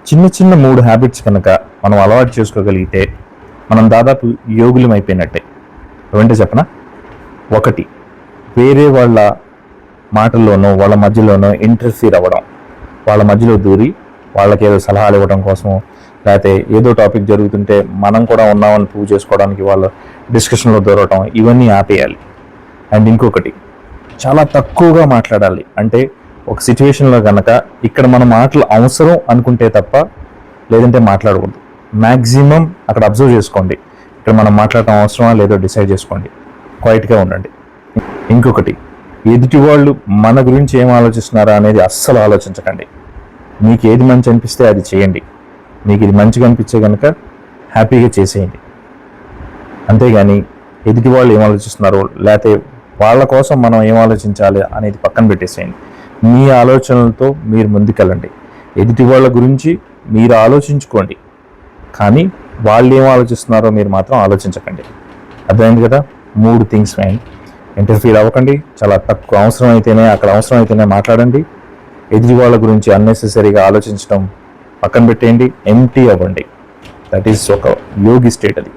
చిన్న చిన్న 3 హ్యాబిట్స్ కనుక మనం అలవాటు చేసుకోగలిగితే మనం దాదాపు యోగులం అయిపోయినట్టే. ఏమంటే చెప్పనా? 1, వేరే వాళ్ళ మాటల్లోనో వాళ్ళ మధ్యలోనో ఇంటర్ఫీర్ అవ్వడం, వాళ్ళ మధ్యలో దూరి వాళ్ళకి ఏదో సలహాలు ఇవ్వడం కోసం, లేకపోతే ఏదో టాపిక్ జరుగుతుంటే మనం కూడా ఉన్నామని ప్రూవ్ చేసుకోవడానికి వాళ్ళ డిస్కషన్లో దూరటం, ఇవన్నీ ఆపేయాలి. అండ్ ఇంకొకటి, చాలా తక్కువగా మాట్లాడాలి. అంటే ఒక సిచ్యువేషన్లో కనుక ఇక్కడ మన మాటలు అవసరం అనుకుంటే తప్ప లేదంటే మాట్లాడకూడదు. మ్యాక్సిమం అక్కడ అబ్జర్వ్ చేసుకోండి, ఇక్కడ మనం మాట్లాడటం అవసరమా లేదో డిసైడ్ చేసుకోండి, క్వైట్గా ఉండండి. ఇంకొకటి, ఎదుటి వాళ్ళు మన గురించి ఏం ఆలోచిస్తున్నారా అనేది అస్సలు ఆలోచించకండి. మీకు ఏది మంచి అనిపిస్తే అది చేయండి. మీకు ఇది మంచిగా అనిపించే కనుక హ్యాపీగా చేసేయండి. అంతేగాని ఎదుటి వాళ్ళు ఏం ఆలోచిస్తున్నారో లేకపోతే వాళ్ళ కోసం మనం ఏం ఆలోచించాలి అనేది పక్కన పెట్టేసేయండి. మీ ఆలోచనలతో మీరు ముందుకెళ్ళండి. ఎదుటి వాళ్ళ గురించి మీరు ఆలోచించుకోండి, కానీ వాళ్ళు ఏం ఆలోచిస్తున్నారో మీరు మాత్రం ఆలోచించకండి. అర్థమైంది కదా? 3 థింగ్స్ మైండ్. ఇంటర్ఫీర్ అవ్వకండి, చాలా తక్కువ అక్కడ అవసరం అయితేనే మాట్లాడండి. ఎదుటి వాళ్ళ గురించి అన్నెసెసరీగా ఆలోచించడం పక్కన పెట్టేయండి. ఎంటీ అవ్వండి. దట్ ఈస్ ఒక యోగి స్టేట్ అది.